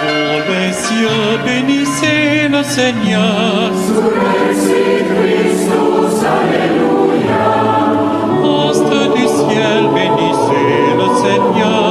Pour les cieux, bénissez le Seigneur. Surrexit Christus, Alléluia. Astres du ciel, bénissez le Seigneur.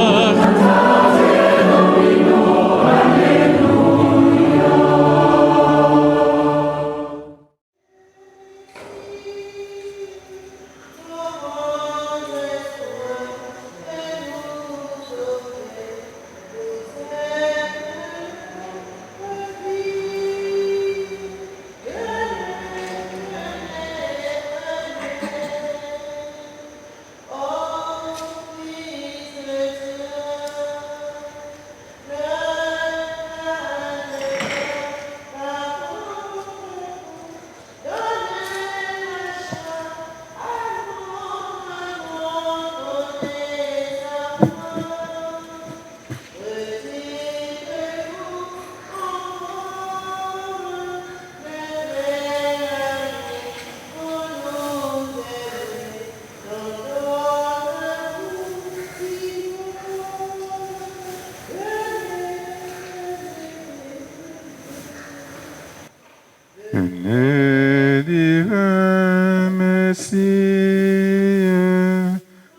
Le divin Messie,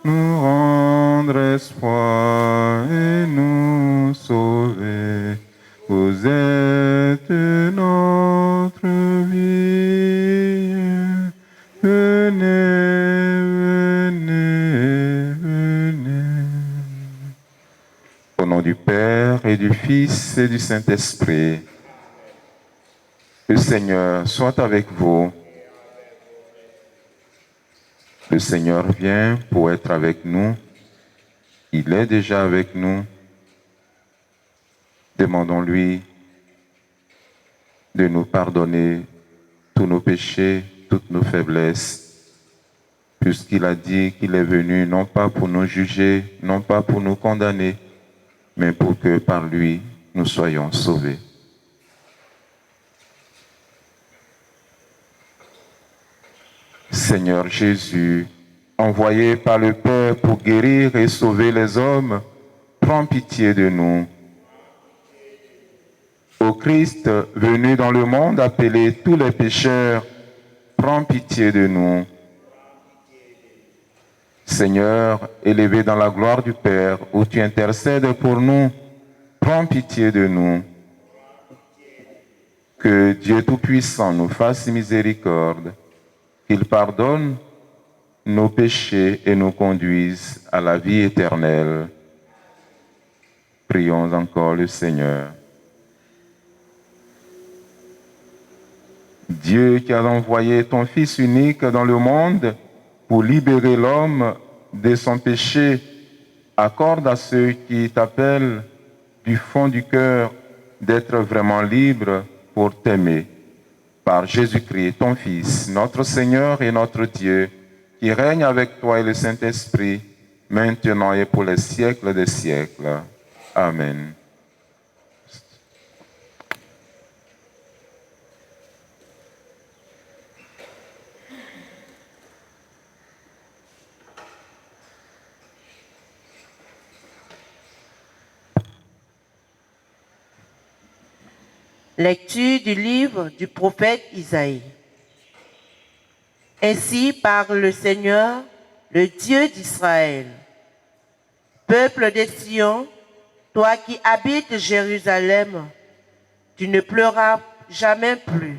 nous rendre espoir et nous sauver. Vous êtes notre vie. Venez, venez, venez. Au nom du Père et du Fils et du Saint-Esprit. Le Seigneur soit avec vous. Le Seigneur vient pour être avec nous. Il est déjà avec nous. Demandons-lui de nous pardonner tous nos péchés, toutes nos faiblesses, puisqu'il a dit qu'il est venu non pas pour nous juger, non pas pour nous condamner, mais pour que par lui, nous soyons sauvés. Seigneur Jésus, envoyé par le Père pour guérir et sauver les hommes, prends pitié de nous. Ô Christ, venu dans le monde appeler tous les pécheurs, prends pitié de nous. Seigneur, élevé dans la gloire du Père, où tu intercèdes pour nous, prends pitié de nous. Que Dieu Tout-Puissant nous fasse miséricorde, qu'il pardonne nos péchés et nous conduise à la vie éternelle. Prions encore le Seigneur. Dieu qui a envoyé ton Fils unique dans le monde pour libérer l'homme de son péché, accorde à ceux qui t'appellent du fond du cœur d'être vraiment libres pour t'aimer. Par Jésus-Christ, ton Fils, notre Seigneur et notre Dieu, qui règne avec toi et le Saint-Esprit, maintenant et pour les siècles des siècles. Amen. Lecture du livre du prophète Isaïe. Ainsi parle le Seigneur, le Dieu d'Israël. Peuple de Sion, toi qui habites Jérusalem, tu ne pleuras jamais plus.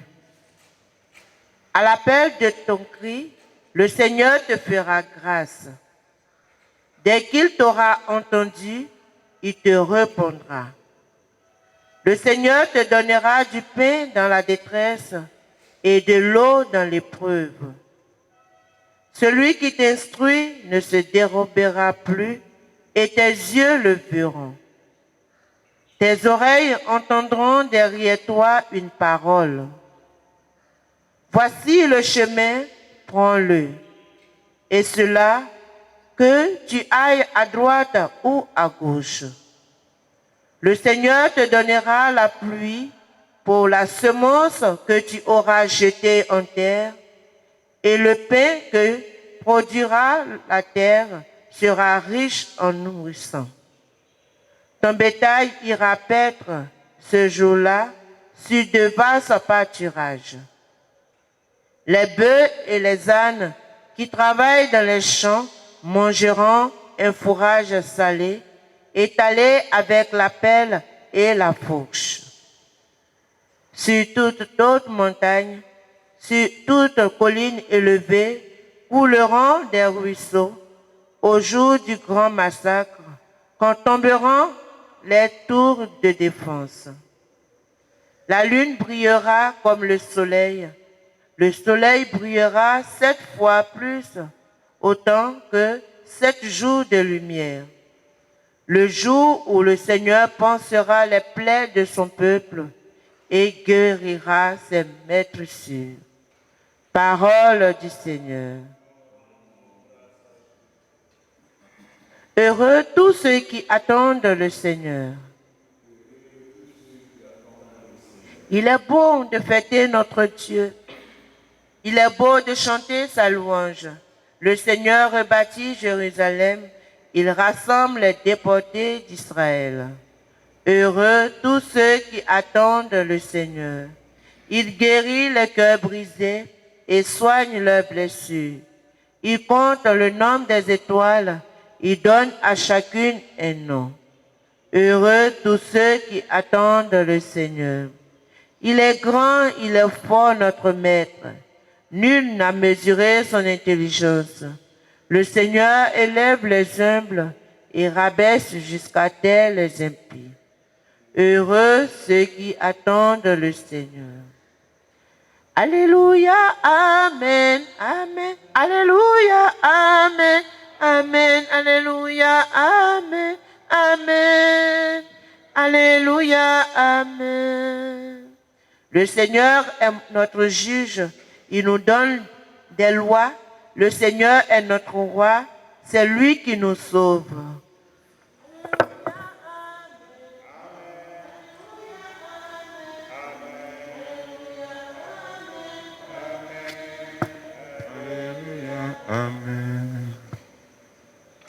À l'appel de ton cri, le Seigneur te fera grâce. Dès qu'il t'aura entendu, il te répondra. Le Seigneur te donnera du pain dans la détresse et de l'eau dans l'épreuve. Celui qui t'instruit ne se dérobera plus et tes yeux le verront. Tes oreilles entendront derrière toi une parole. Voici le chemin, prends-le. Et cela, que tu ailles à droite ou à gauche. Le Seigneur te donnera la pluie pour la semence que tu auras jetée en terre, et le pain que produira la terre sera riche en nourrissant. Ton bétail ira paître ce jour-là sur de vastes pâturages. Les bœufs et les ânes qui travaillent dans les champs mangeront un fourrage salé, étalé avec la pelle et la fourche. Sur toute haute montagne, sur toute colline élevée, couleront des ruisseaux au jour du grand massacre, quand tomberont les tours de défense. La lune brillera comme le soleil brillera 7 fois plus, autant que 7 jours de lumière. Le jour où le Seigneur pansera les plaies de son peuple et guérira ses maîtressures. Parole du Seigneur. Heureux tous ceux qui attendent le Seigneur. Il est bon de fêter notre Dieu. Il est beau de chanter sa louange. Le Seigneur rebâtit Jérusalem. Il rassemble les déportés d'Israël. Heureux tous ceux qui attendent le Seigneur. Il guérit les cœurs brisés et soigne leurs blessures. Il compte le nombre des étoiles. Il donne à chacune un nom. Heureux tous ceux qui attendent le Seigneur. Il est grand, il est fort, notre Maître. Nul n'a mesuré son intelligence. Le Seigneur élève les humbles et rabaisse jusqu'à terre les impies. Heureux ceux qui attendent le Seigneur. Alléluia, Amen, Amen. Alléluia, Amen, Amen. Alléluia, Amen, Amen. Alléluia, Amen. Le Seigneur est notre juge. Il nous donne des lois. Le Seigneur est notre roi. C'est lui qui nous sauve. Amen.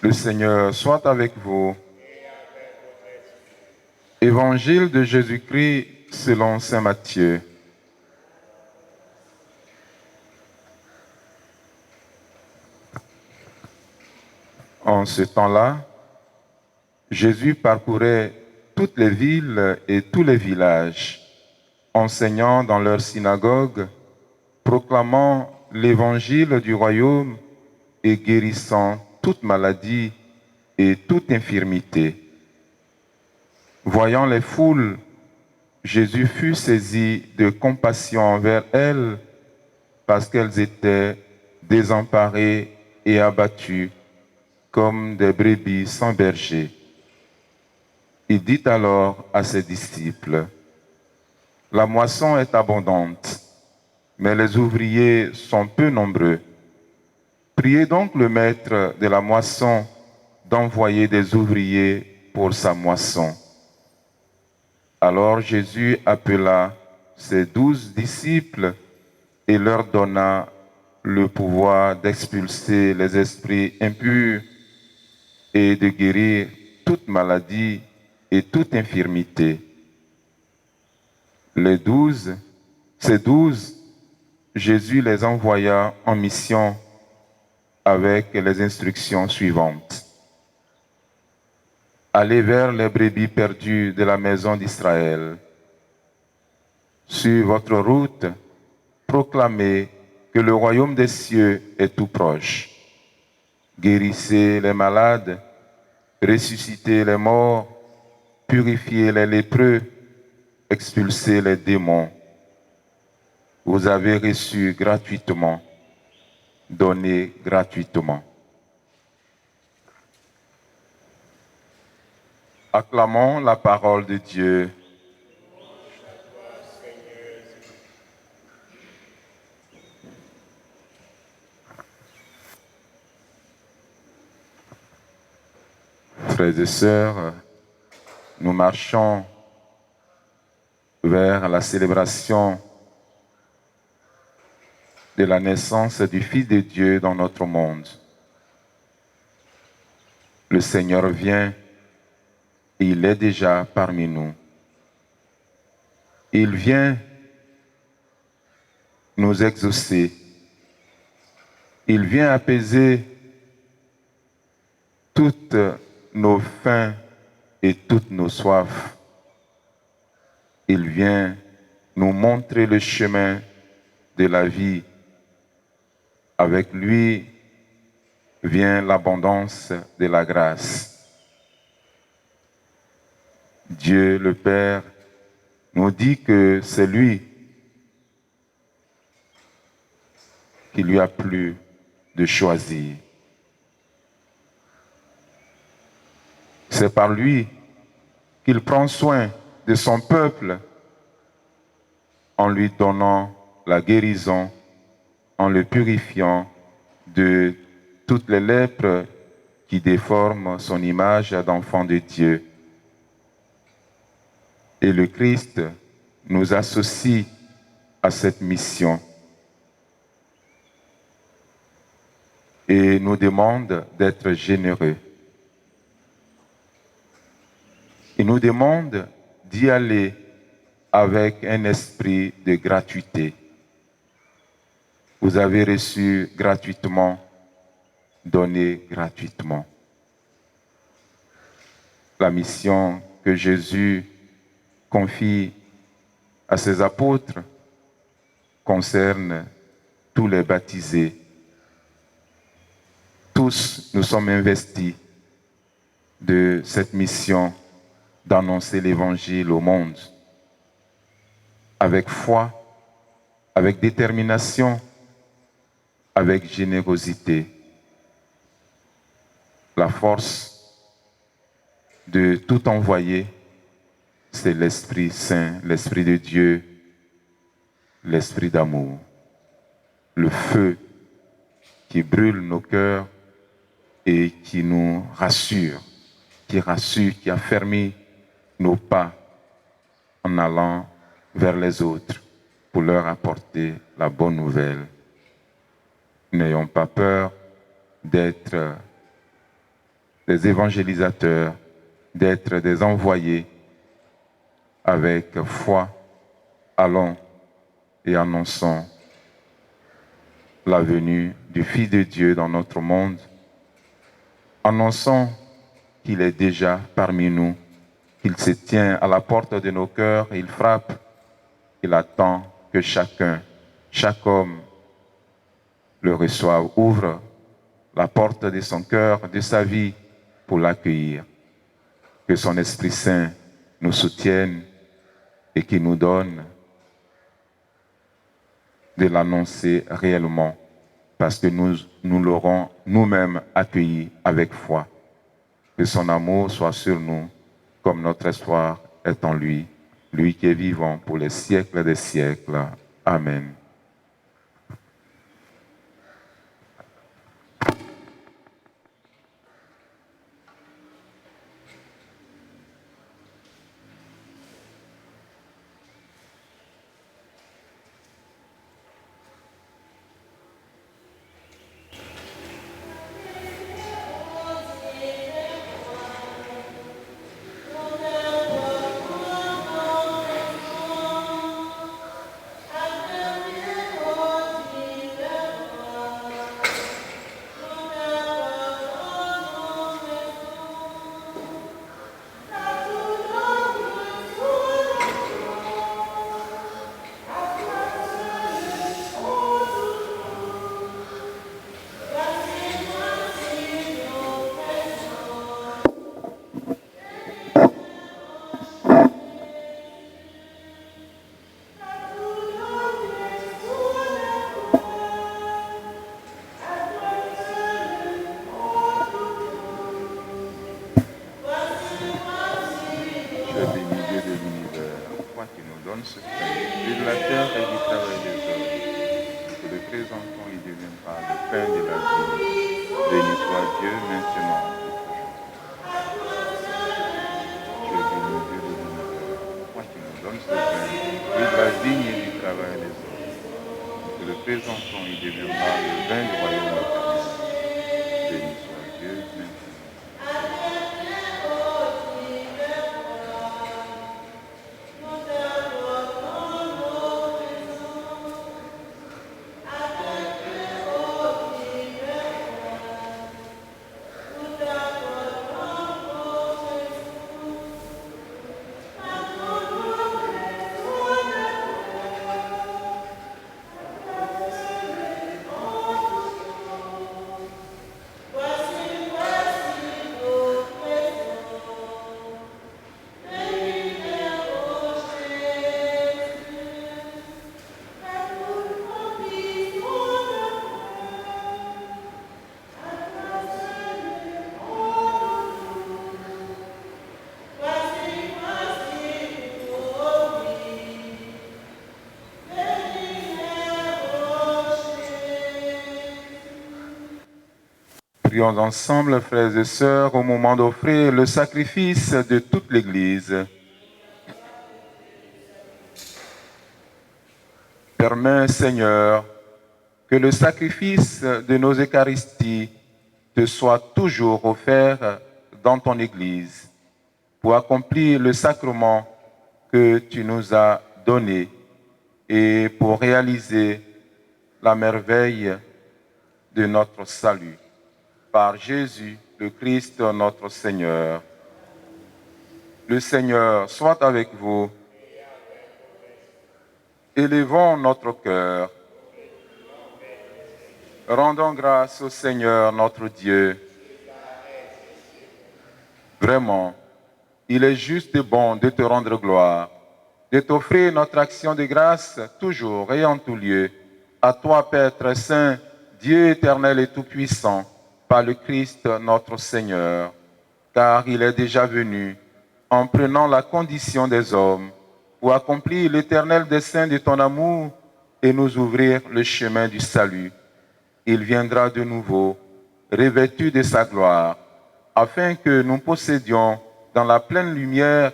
Le Seigneur soit avec vous. Évangile de Jésus-Christ selon saint Matthieu. En ce temps-là, Jésus parcourait toutes les villes et tous les villages, enseignant dans leurs synagogues, proclamant l'évangile du royaume et guérissant toute maladie et toute infirmité. Voyant les foules, Jésus fut saisi de compassion envers elles parce qu'elles étaient désemparées et abattues comme des brebis sans berger. Il dit alors à ses disciples, « La moisson est abondante, mais les ouvriers sont peu nombreux. Priez donc le maître de la moisson d'envoyer des ouvriers pour sa moisson. » Alors Jésus appela ses 12 disciples et leur donna le pouvoir d'expulser les esprits impurs et de guérir toute maladie et toute infirmité. Ces 12, Jésus les envoya en mission avec les instructions suivantes. Allez vers les brebis perdues de la maison d'Israël. Sur votre route, proclamez que le royaume des cieux est tout proche. Guérissez les malades, ressuscitez les morts, purifiez les lépreux, expulsez les démons. Vous avez reçu gratuitement, donnez gratuitement. Acclamons la parole de Dieu. Frères et sœurs, nous marchons vers la célébration de la naissance du Fils de Dieu dans notre monde. Le Seigneur vient et il est déjà parmi nous. Il vient nous exaucer. Il vient apaiser toutes nos faims et toutes nos soifs. Il vient nous montrer le chemin de la vie. Avec lui vient l'abondance de la grâce. Dieu le Père nous dit que c'est lui qui lui a plu de choisir. C'est par lui qu'il prend soin de son peuple en lui donnant la guérison, en le purifiant de toutes les lèpres qui déforment son image d'enfant de Dieu. Et le Christ nous associe à cette mission et nous demande d'être généreux. Il nous demande d'y aller avec un esprit de gratuité. Vous avez reçu gratuitement, donnez gratuitement. La mission que Jésus confie à ses apôtres concerne tous les baptisés. Tous nous sommes investis de cette mission d'annoncer l'Évangile au monde avec foi, avec détermination, avec générosité. La force de tout envoyer, c'est l'Esprit Saint, l'Esprit de Dieu, l'Esprit d'amour, le feu qui brûle nos cœurs et qui nous rassure, qui affermit nos pas en allant vers les autres pour leur apporter la bonne nouvelle. N'ayons pas peur d'être des évangélisateurs, d'être des envoyés. Avec foi, allons et annonçons la venue du Fils de Dieu dans notre monde. Annonçons qu'il est déjà parmi nous, qu'il se tient à la porte de nos cœurs, il frappe, il attend que chacun, chaque homme le reçoive, ouvre la porte de son cœur, de sa vie pour l'accueillir. Que son Esprit Saint nous soutienne et qu'il nous donne de l'annoncer réellement, parce que nous l'aurons nous-mêmes accueilli avec foi. Que son amour soit sur nous, comme notre espoir est en lui, lui qui est vivant pour les siècles des siècles. Amen. Ce pain, de la terre et du travail des hommes, que le présentons, il deviendra le pain de la vie. Béni soit Dieu maintenant et toujours. Tu es béni, Dieu de l'univers, toi qui nous donnes ce pain, de la vigne et du travail des hommes, que le présentons, il deviendra le vin du royaume éternel. Béni soit Dieu maintenant. Amen. Prions ensemble, frères et sœurs, au moment d'offrir le sacrifice de toute l'Église. Permets, Seigneur, que le sacrifice de nos Eucharisties te soit toujours offert dans ton Église pour accomplir le sacrement que tu nous as donné et pour réaliser la merveille de notre salut. Par Jésus, le Christ, notre Seigneur. Le Seigneur soit avec vous. Élevons notre cœur. Rendons grâce au Seigneur notre Dieu. Vraiment, il est juste et bon de te rendre gloire, de t'offrir notre action de grâce toujours et en tout lieu. À toi, Père très saint, Dieu éternel et tout-puissant, par le Christ notre Seigneur, car il est déjà venu en prenant la condition des hommes pour accomplir l'éternel dessein de ton amour et nous ouvrir le chemin du salut. Il viendra de nouveau, revêtu de sa gloire, afin que nous possédions dans la pleine lumière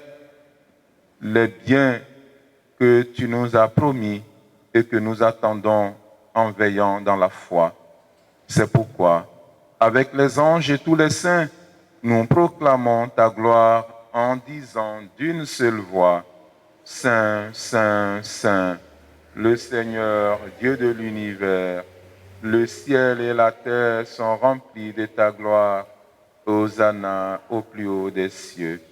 les biens que tu nous as promis et que nous attendons en veillant dans la foi. C'est pourquoi, avec les anges et tous les saints, nous proclamons ta gloire en disant d'une seule voix, Saint, Saint, Saint, le Seigneur, Dieu de l'univers. Le ciel et la terre sont remplis de ta gloire. Hosanna au plus haut des cieux.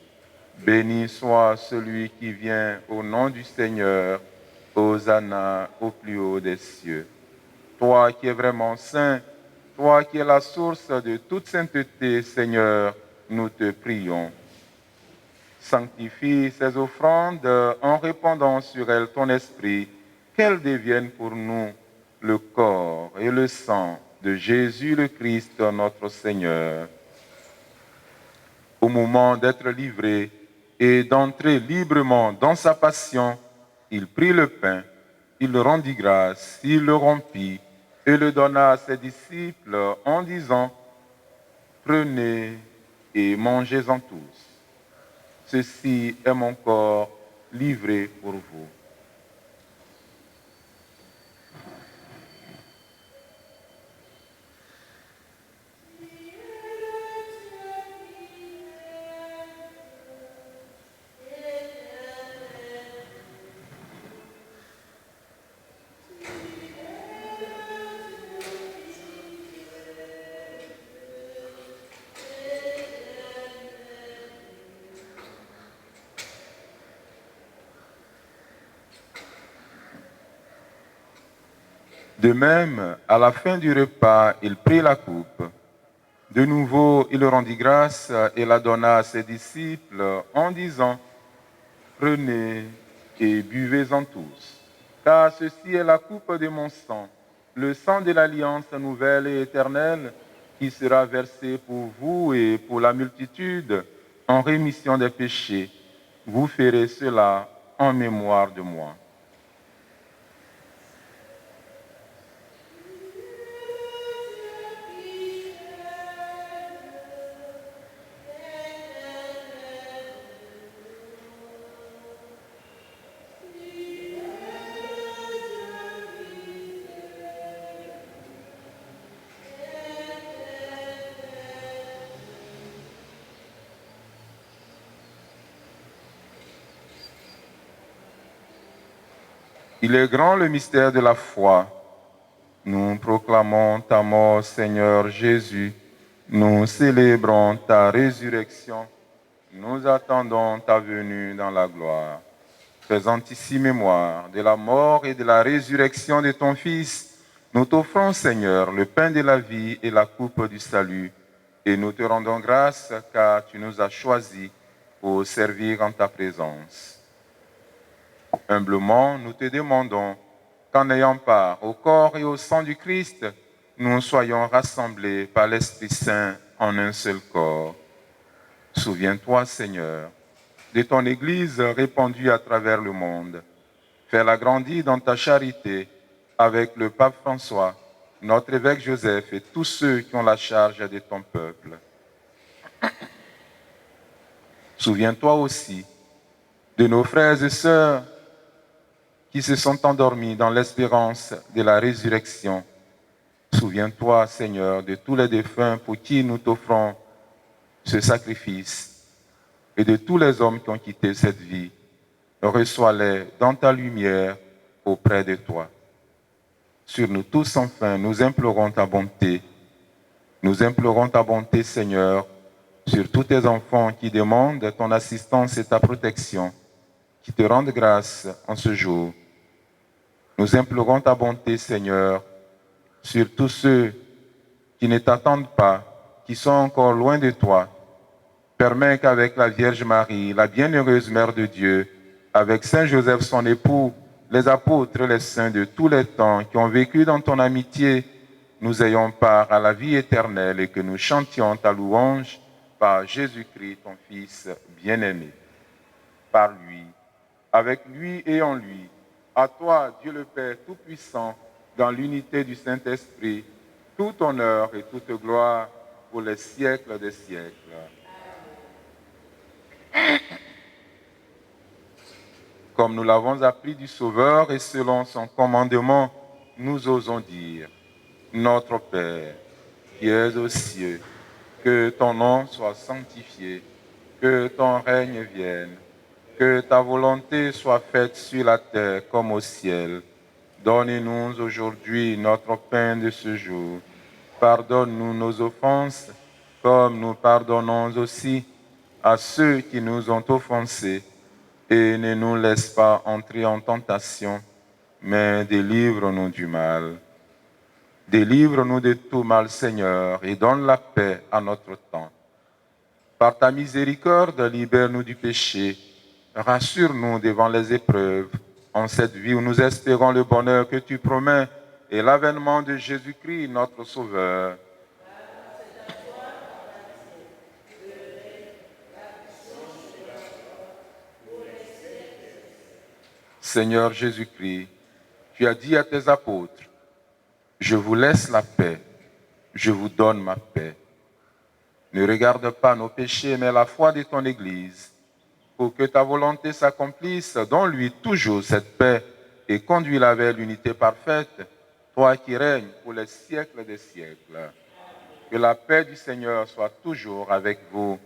Béni soit celui qui vient au nom du Seigneur. Hosanna au plus haut des cieux. Toi qui es vraiment saint, toi qui es la source de toute sainteté, Seigneur, nous te prions. Sanctifie ces offrandes en répandant sur elles ton esprit, qu'elles deviennent pour nous le corps et le sang de Jésus le Christ, notre Seigneur. Au moment d'être livré et d'entrer librement dans sa passion, il prit le pain, il rendit grâce, il le rompit et le donna à ses disciples en disant, « Prenez et mangez-en tous. Ceci est mon corps livré pour vous. » De même, à la fin du repas, il prit la coupe. De nouveau, il rendit grâce et la donna à ses disciples en disant, « Prenez et buvez-en tous, car ceci est la coupe de mon sang, le sang de l'alliance nouvelle et éternelle, qui sera versé pour vous et pour la multitude en rémission des péchés. Vous ferez cela en mémoire de moi. » Il est grand le mystère de la foi. Nous proclamons ta mort, Seigneur Jésus. Nous célébrons ta résurrection. Nous attendons ta venue dans la gloire. Faisant ici mémoire de la mort et de la résurrection de ton Fils, nous t'offrons, Seigneur, le pain de la vie et la coupe du salut. Et nous te rendons grâce car tu nous as choisis pour servir en ta présence. Humblement, nous te demandons qu'en ayant part au corps et au sang du Christ, nous soyons rassemblés par l'Esprit Saint en un seul corps. Souviens-toi, Seigneur, de ton Église répandue à travers le monde. Fais-la grandir dans ta charité avec le pape François, notre évêque Joseph et tous ceux qui ont la charge de ton peuple. Souviens-toi aussi de nos frères et sœurs qui se sont endormis dans l'espérance de la résurrection. Souviens-toi, Seigneur, de tous les défunts pour qui nous t'offrons ce sacrifice et de tous les hommes qui ont quitté cette vie. Reçois-les dans ta lumière auprès de toi. Sur nous tous, enfin, nous implorons ta bonté. Nous implorons ta bonté, Seigneur, sur tous tes enfants qui demandent ton assistance et ta protection, qui te rendent grâce en ce jour. Nous implorons ta bonté, Seigneur, sur tous ceux qui ne t'attendent pas, qui sont encore loin de toi. Permets qu'avec la Vierge Marie, la bienheureuse Mère de Dieu, avec Saint Joseph son époux, les apôtres, les saints de tous les temps qui ont vécu dans ton amitié, nous ayons part à la vie éternelle et que nous chantions ta louange par Jésus-Christ, ton Fils bien-aimé. Par lui, avec lui et en lui, à toi, Dieu le Père Tout-Puissant, dans l'unité du Saint-Esprit, tout honneur et toute gloire pour les siècles des siècles. Comme nous l'avons appris du Sauveur et selon son commandement, nous osons dire, Notre Père, qui es aux cieux, que ton nom soit sanctifié, que ton règne vienne, que ta volonté soit faite sur la terre comme au ciel. Donne-nous aujourd'hui notre pain de ce jour. Pardonne-nous nos offenses, comme nous pardonnons aussi à ceux qui nous ont offensés. Et ne nous laisse pas entrer en tentation, mais délivre-nous du mal. Délivre-nous de tout mal, Seigneur, et donne la paix à notre temps. Par ta miséricorde, libère-nous du péché. Rassure-nous devant les épreuves, en cette vie où nous espérons le bonheur que tu promets et l'avènement de Jésus-Christ, notre Sauveur. Seigneur Jésus-Christ, tu as dit à tes apôtres, je vous laisse la paix, je vous donne ma paix. Ne regarde pas nos péchés, mais la foi de ton Église, pour que ta volonté s'accomplisse, donne-lui toujours cette paix et conduis-la vers l'unité parfaite, toi qui règnes pour les siècles des siècles. Que la paix du Seigneur soit toujours avec vous.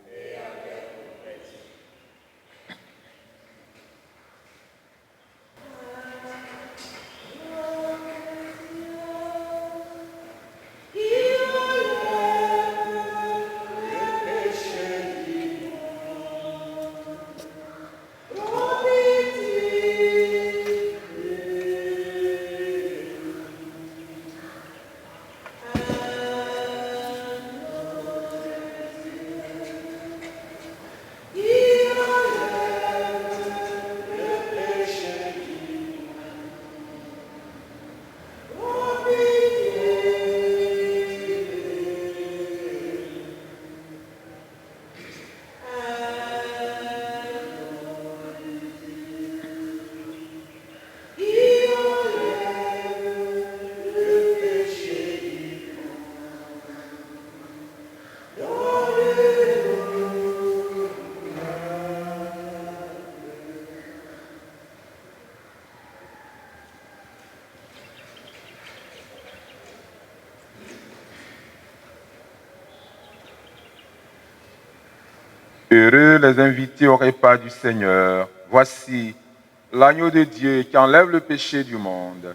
Heureux les invités au repas du Seigneur. Voici l'agneau de Dieu qui enlève le péché du monde.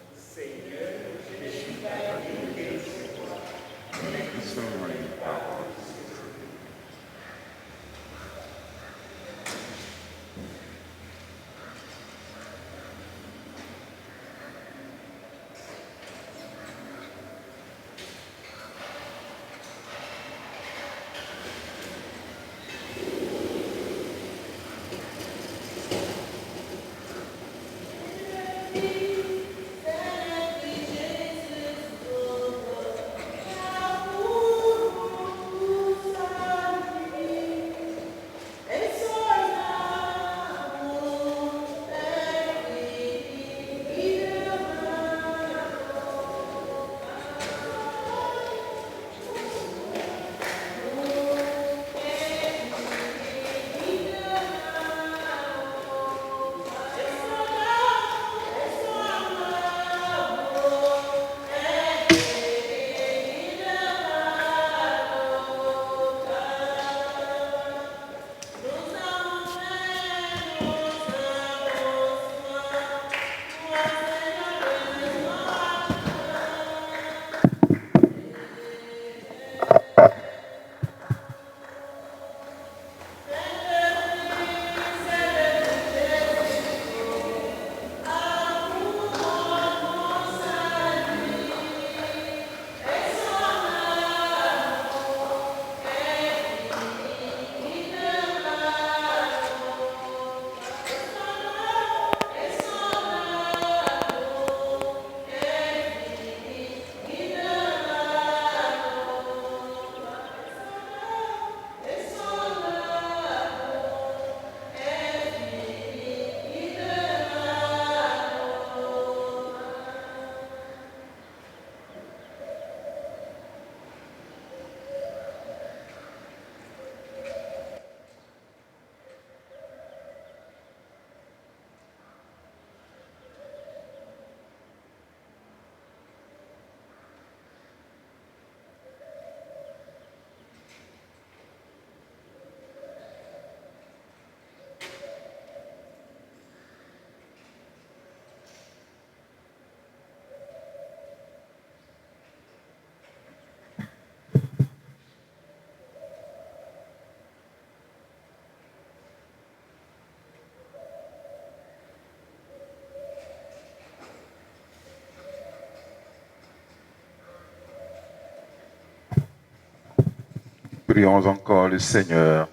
Prions encore le Seigneur.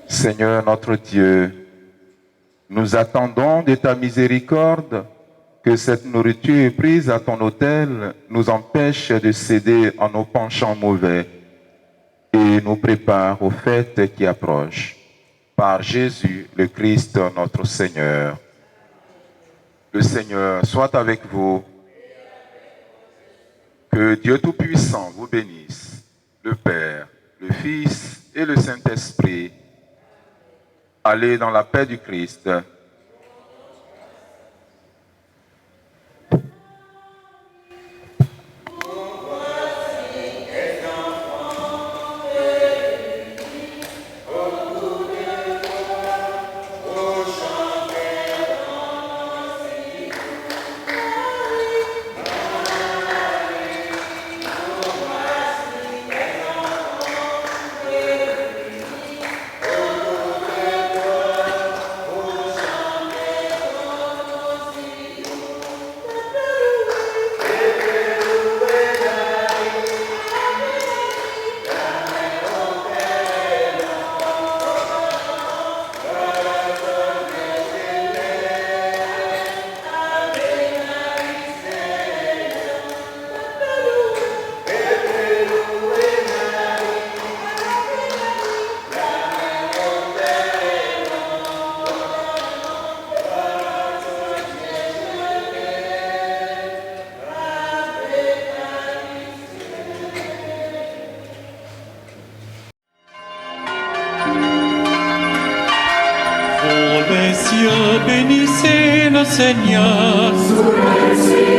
Seigneur notre Dieu, nous attendons de ta miséricorde que cette nourriture prise à ton autel nous empêche de céder à nos penchants mauvais et nous prépare aux fêtes qui approchent. Par Jésus, le Christ, notre Seigneur. Le Seigneur soit avec vous. Que Dieu Tout-Puissant vous bénisse, le Père, le Fils et le Saint-Esprit. Allez dans la paix du Christ. Ô les cieux, bénissez le Seigneur. Sous les cieux,